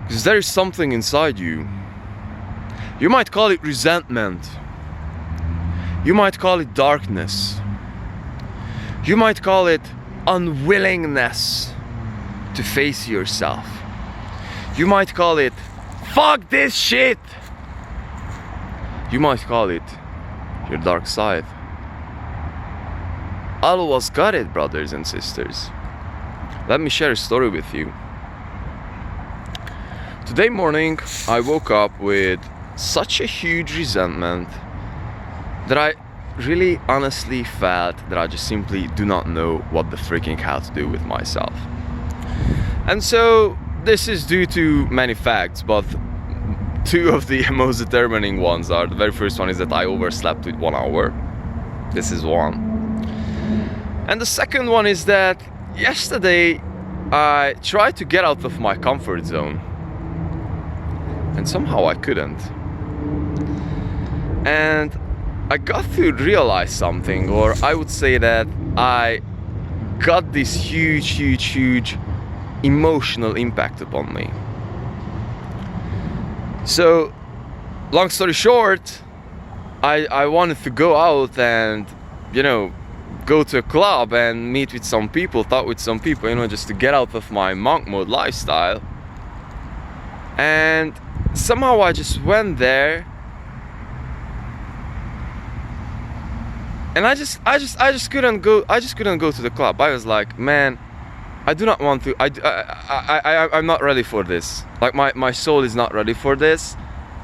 Because there is something inside you. You might call it resentment. You might call it darkness. You might call it unwillingness to face yourself. You might call it fuck this shit. You might call it your dark side. All of us got it, brothers and sisters. Let me share a story with you. Today morning I woke up with such a huge resentment that I really honestly felt that I just simply do not know what the freaking hell to do with myself. And so this is due to many facts, but two of the most determining ones are, the very first one is that I overslept with 1 hour. This is one. And the second one is that yesterday I tried to get out of my comfort zone and somehow I couldn't. And I got to realize something, or I would say that I got this huge emotional impact upon me. So, long story short, I wanted to go out and, you know, go to a club and meet with some people, talk with some people, you know, just to get out of my monk mode lifestyle. And somehow I just went there, and I just couldn't go. I just couldn't go to the club. I was like, man, I do not want to. I'm not ready for this. Like my soul is not ready for this.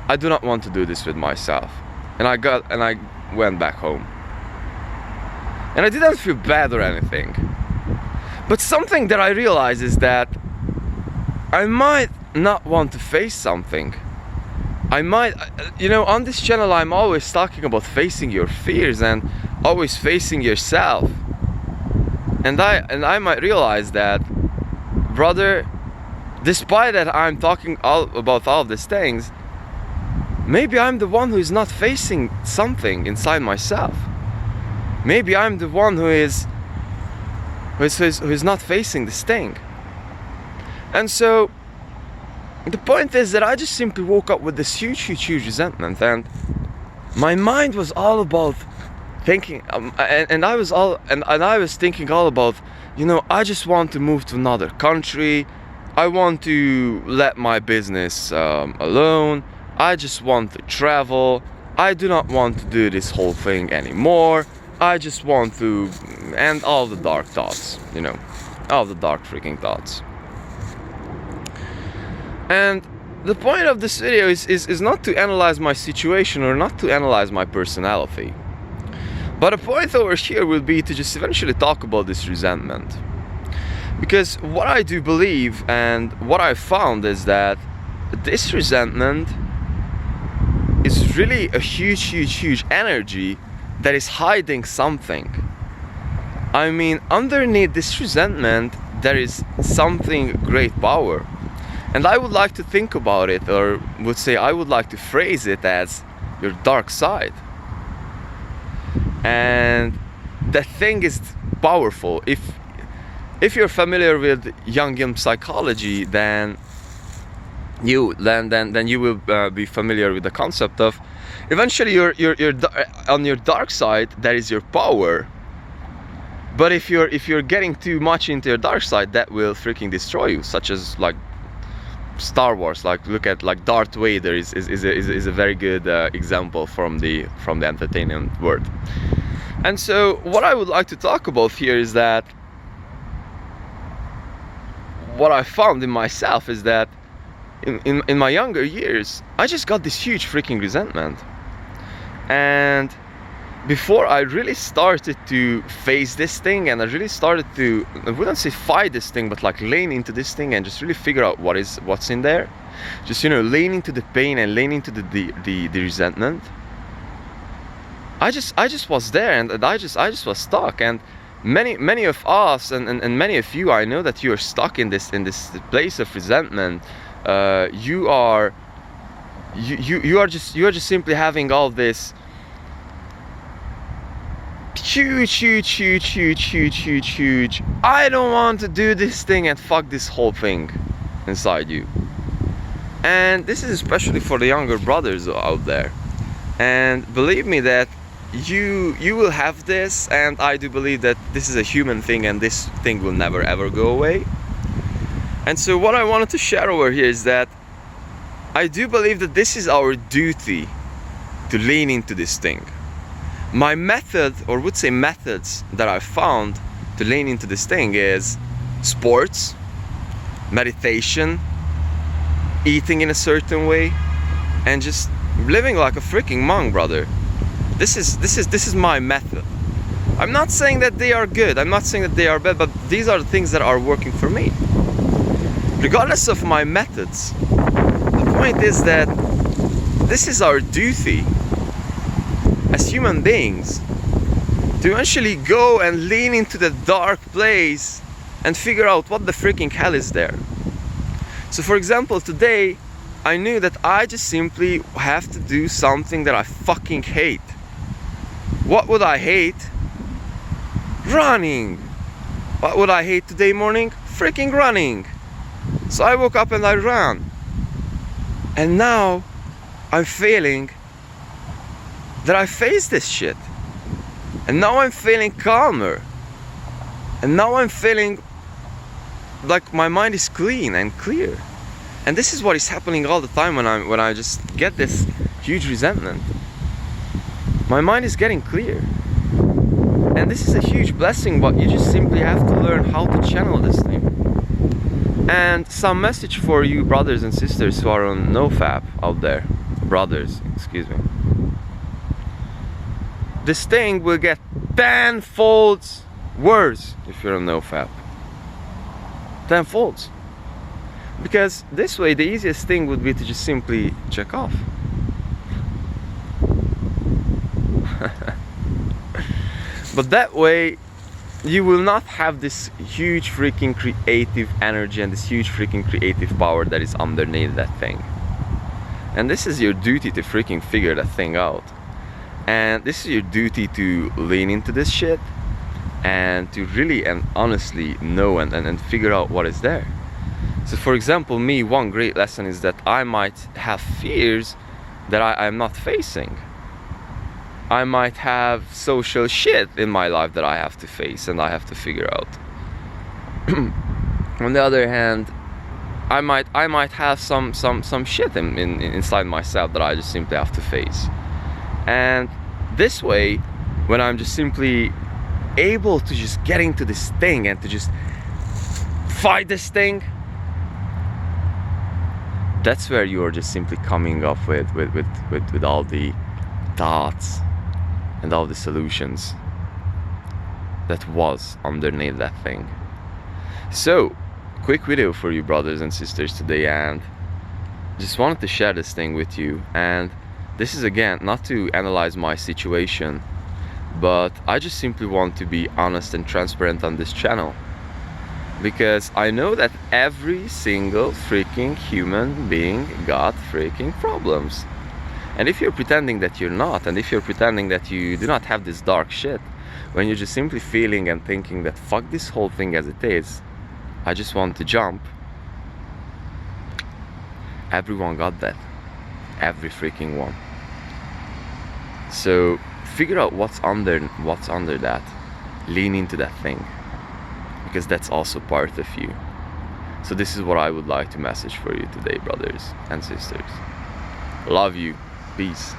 I do not want to do this with myself. And I went back home. And I didn't feel bad or anything. But something that I realized is that I might not want to face something. I might, you know, on this channel I'm always talking about facing your fears and always facing yourself. And I might realize that, brother, despite that I'm talking about all these things, maybe I'm the one who is not facing something inside myself. Maybe I'm the one who is not facing this thing. And so the point is that I just simply woke up with this huge resentment, and my mind was all about thinking, and I was thinking all about, you know, I just want to move to another country. I want to let my business alone. I just want to travel. I do not want to do this whole thing anymore. I just want to, and all the dark thoughts, you know, all the dark freaking thoughts. And the point of this video is not to analyze my situation or not to analyze my personality. But the point over here will be to just eventually talk about this resentment. Because what I do believe and what I found is that this resentment is really a huge energy that is hiding something. I mean, underneath this resentment there is something great power. And I would like to think about it, or would say I would like to phrase it as your dark side. And that thing is powerful. If you're familiar with Jungian psychology, then you will be familiar with the concept of eventually you're on your dark side there is your power. But if you're getting too much into your dark side, that will freaking destroy you, such as like Star Wars. Like look at like Darth Vader is a very good example from the entertainment world. And so what I would like to talk about here is that what I found in myself is that in my younger years I just got this huge freaking resentment. And before I really started to face this thing, and I really started to, I wouldn't say fight this thing, but like lean into this thing and just really figure out what's in there, just, you know, lean into the pain and lean into the resentment, I just was there, and I just was stuck. And many of us and many of you, I know that you are stuck in this place of resentment. You are just simply having all this huge I don't want to do this thing and fuck this whole thing inside you. And this is especially for the younger brothers out there. And believe me that you will have this, and I do believe that this is a human thing and this thing will never ever go away. And so what I wanted to share over here is that I do believe that this is our duty to lean into this thing. My method, or would say methods, that I found to lean into this thing is sports, meditation, eating in a certain way, and just living like a freaking monk, brother. This is my method. I'm not saying that they are good, I'm not saying that they are bad, but these are the things that are working for me. Regardless of my methods, the point is that this is our duty as human beings to actually go and lean into the dark place and figure out what the freaking hell is there. So for example, today I knew that I just simply have to do something that I fucking hate. What would I hate? Running. What would I hate today morning? Freaking running. So I woke up and I ran. And now I'm feeling that I face this shit. And now I'm feeling calmer. And now I'm feeling like my mind is clean and clear. And this is what is happening all the time when I just get this huge resentment. My mind is getting clear. And this is a huge blessing, but you just simply have to learn how to channel this thing. And some message for you brothers and sisters who are on Nofap out there. Brothers, excuse me. This thing will get tenfold worse if you're on Nofap. Tenfold. Because this way the easiest thing would be to just simply check off. But that way you will not have this huge freaking creative energy and this huge freaking creative power that is underneath that thing. And this is your duty to freaking figure that thing out. And this is your duty to lean into this shit and to really and honestly know and figure out what is there. So for example, me, one great lesson is that I might have fears that I'm not facing. I might have social shit in my life that I have to face and I have to figure out. On the other hand, I might have some shit inside myself that I just simply have to face. And this way, when I'm just simply able to just get into this thing and to just fight this thing, that's where you are just simply coming up with all the thoughts and all the solutions that was underneath that thing. So, quick video for you brothers and sisters today, and just wanted to share this thing with you. And this is again not to analyze my situation, but I just simply want to be honest and transparent on this channel, because I know that every single freaking human being got freaking problems. And if you're pretending that you're not, and if you're pretending that you do not have this dark shit, when you're just simply feeling and thinking that fuck this whole thing as it is, I just want to jump. Everyone got that. Every freaking one. So figure out what's under that. Lean into that thing, because that's also part of you. So this is what I would like to message for you today, brothers and sisters. Love you. Peace.